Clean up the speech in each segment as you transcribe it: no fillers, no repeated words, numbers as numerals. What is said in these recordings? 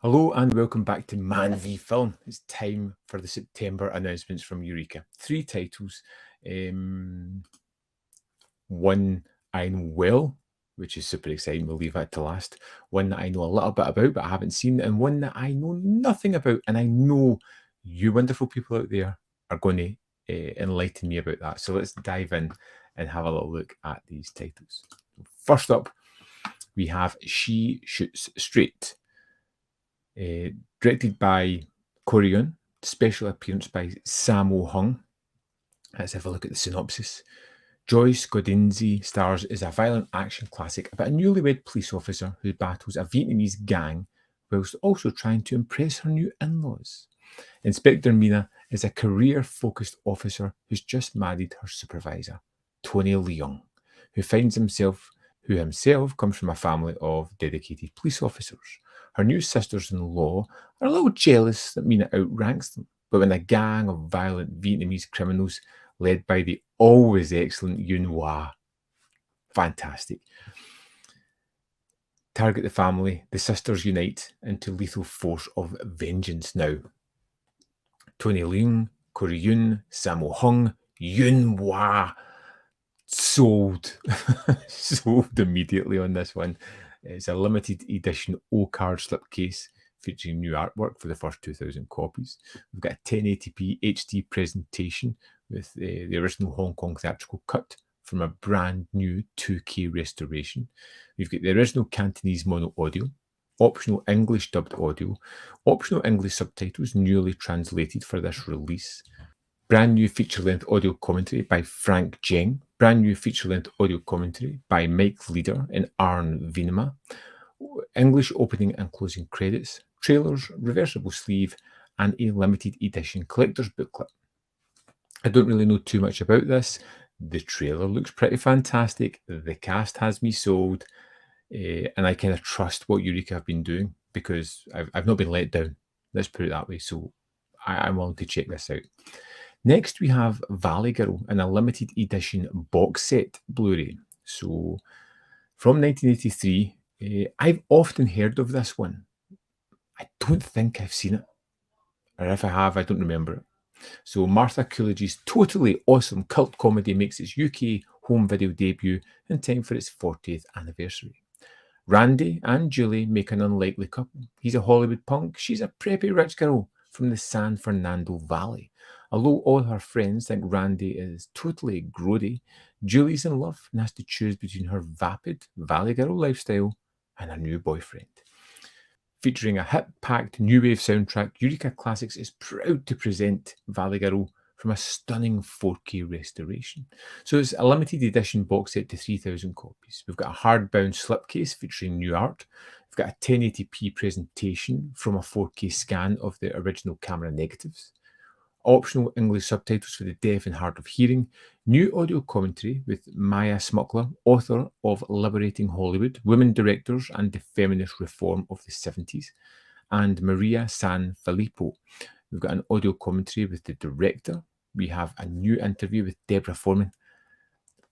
Hello and welcome back to ManVFilm. It's time for the September announcements from Eureka. 3 titles. One I know well, which is super exciting. We'll leave that to last. One that I know a little bit about, but I haven't seen. And one that I know nothing about. And I know you wonderful people out there are going to enlighten me about that. So let's dive in and have a little look at these titles. First up, we have She Shoots Straight. Directed by Korean, special appearance by Sammo Hung. Let's have a look at the synopsis. Joyce Godinzi stars as a violent action classic about a newlywed police officer who battles a Vietnamese gang whilst also trying to impress her new in-laws. Inspector Mina is a career-focused officer who's just married her supervisor, Tony Leung, who himself comes from a family of dedicated police officers. Her new sisters-in-law are a little jealous that Mina outranks them, but when a gang of violent Vietnamese criminals led by the always excellent Yuen Wah, fantastic, target the family, the sisters unite into lethal force of vengeance. Now, Tony Leung, Corey Yun, Sammo Hung, Yuen Wah, sold immediately on this one. It's a limited edition O-card slipcase featuring new artwork for the first 2,000 copies. We've got a 1080p HD presentation with the original Hong Kong theatrical cut from a brand new 2K restoration. We've got the original Cantonese mono audio, optional English dubbed audio, optional English subtitles newly translated for this release, brand new feature-length audio commentary by Frank Jeng, brand new feature-length audio commentary by Mike Leader and Arn Venema, English opening and closing credits, trailers, reversible sleeve, and a limited edition collector's booklet. I don't really know too much about this. The trailer looks pretty fantastic. The cast has me sold, and I kind of trust what Eureka have been doing because I've not been let down. Let's put it that way. So I'm willing to check this out. Next, we have Valley Girl in a limited edition box set Blu-ray. So, from 1983, I've often heard of this one. I don't think I've seen it. Or if I have, I don't remember it. So, Martha Coolidge's totally awesome cult comedy makes its UK home video debut in time for its 40th anniversary. Randy and Julie make an unlikely couple. He's a Hollywood punk. She's a preppy rich girl from the San Fernando Valley. Although all her friends think Randy is totally grody, Julie's in love and has to choose between her vapid Valley Girl lifestyle and her new boyfriend. Featuring a hip-packed new wave soundtrack, Eureka Classics is proud to present Valley Girl from a stunning 4K restoration. So it's a limited edition box set to 3,000 copies. We've got a hardbound slipcase featuring new art. We've got a 1080p presentation from a 4K scan of the original camera negatives. Optional English subtitles for the deaf and hard of hearing, new audio commentary with Maya Smuckler, author of Liberating Hollywood, Women Directors and the Feminist Reform of the 70s, and Maria San Filippo. We've got an audio commentary with the director. We have a new interview with Deborah Foreman.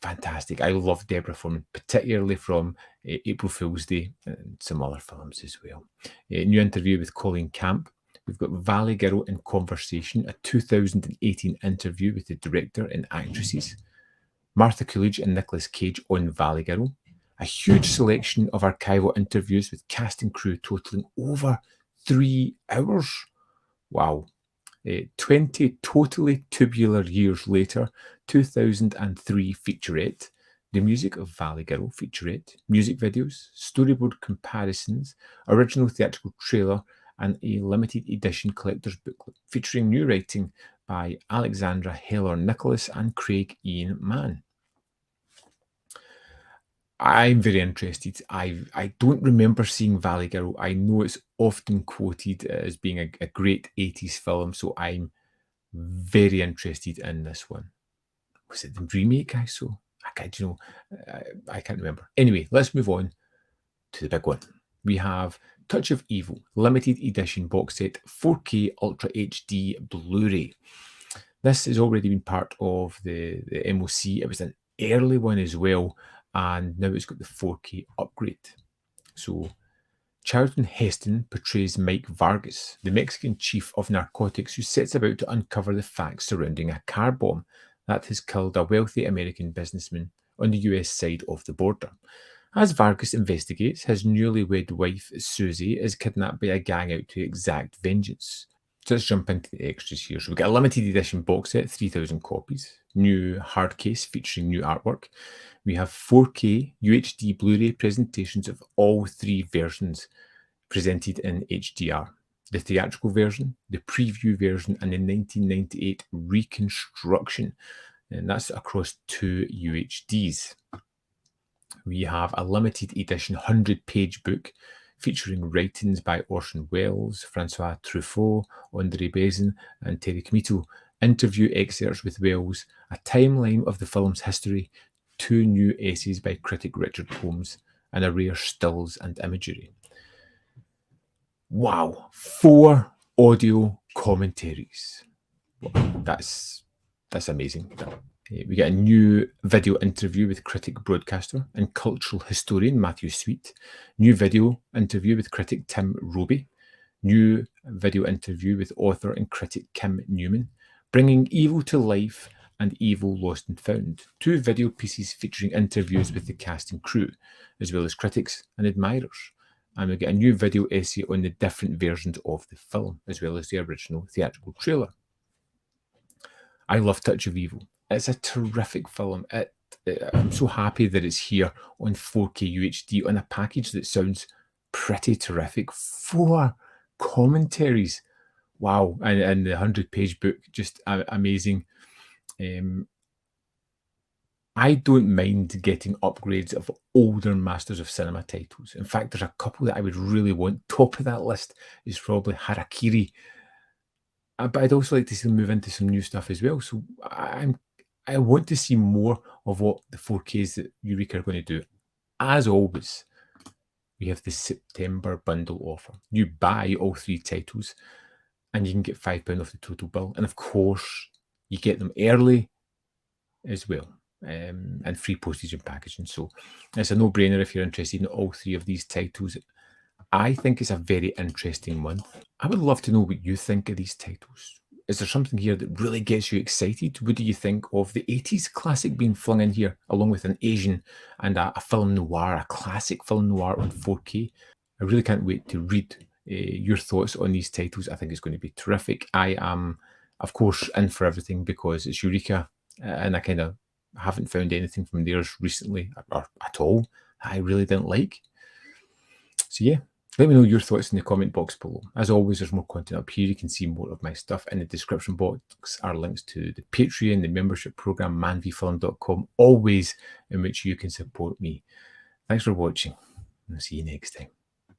Fantastic. I love Deborah Foreman, particularly from April Fool's Day and some other films as well. A new interview with Colleen Camp. We've got Valley Girl in Conversation, a 2018 interview with the director and actresses. Martha Coolidge and Nicolas Cage on Valley Girl. A huge selection of archival interviews with cast and crew totaling over 3 hours. Wow. 20 totally tubular years later, 2003 featurette. The music of Valley Girl featurette. Music videos, storyboard comparisons, original theatrical trailer, and a limited edition collector's booklet featuring new writing by Alexandra Heller Nicholas and Craig Ian Mann. I'm very interested. I don't remember seeing Valley Girl. I know it's often quoted as being a great 80s film, so I'm very interested in this one. Was it the remake I saw? I can't remember. Anyway, let's move on to the big one. We have Touch of Evil, limited edition box set, 4K Ultra HD Blu-ray. This has already been part of the MOC. It was an early one as well, and now it's got the 4K upgrade. So Charlton Heston portrays Mike Vargas, the Mexican chief of narcotics who sets about to uncover the facts surrounding a car bomb that has killed a wealthy American businessman on the US side of the border. As Vargas investigates, his newlywed wife Susie is kidnapped by a gang out to exact vengeance. So let's jump into the extras here. So we've got a limited edition box set, 3,000 copies, new hard case featuring new artwork. We have 4K UHD Blu-ray presentations of all three versions presented in HDR. The theatrical version, the preview version, and the 1998 reconstruction. And that's across 2 UHDs. We have a limited edition 100-page book featuring writings by Orson Welles, Francois Truffaut, Andre Bazin, and Terry Comito, interview excerpts with Welles, a timeline of the film's history, 2 new essays by critic Richard Holmes, and a rare stills and imagery. Wow, 4 audio commentaries. Well, that's amazing. We get a new video interview with critic, broadcaster, and cultural historian Matthew Sweet. New video interview with critic Tim Roby. New video interview with author and critic Kim Newman. Bringing Evil to Life and Evil Lost and Found. 2 video pieces featuring interviews with the cast and crew, as well as critics and admirers. And we get a new video essay on the different versions of the film, as well as the original theatrical trailer. I love Touch of Evil. It's a terrific film. I'm so happy that it's here on 4K UHD on a package that sounds pretty terrific. 4 commentaries. Wow. And the 100-page book, just amazing. I don't mind getting upgrades of older Masters of Cinema titles. In fact, there's a couple that I would really want. Top of that list is probably Harakiri. But I'd also like to see them move into some new stuff as well. So I want to see more of what the 4Ks that Eureka are going to do. As always, we have the September bundle offer. You buy all 3 titles and you can get £5 off the total bill. And of course, you get them early as well. And free postage and packaging. So it's a no-brainer if you're interested in all 3 of these titles. I think it's a very interesting month. I would love to know what you think of these titles. Is there something here that really gets you excited? What do you think of the 80s classic being flung in here, along with an Asian and a film noir, a classic film noir on 4K? I really can't wait to read your thoughts on these titles. I think it's going to be terrific. I am, of course, in for everything because it's Eureka, and I kind of haven't found anything from theirs recently or at all I really didn't like. So yeah. Let me know your thoughts in the comment box below. As always, there's more content up here. You can see more of my stuff. In the description box are links to the Patreon, the membership program, ManVFilm.com, always in which you can support me. Thanks for watching, and I'll see you next time.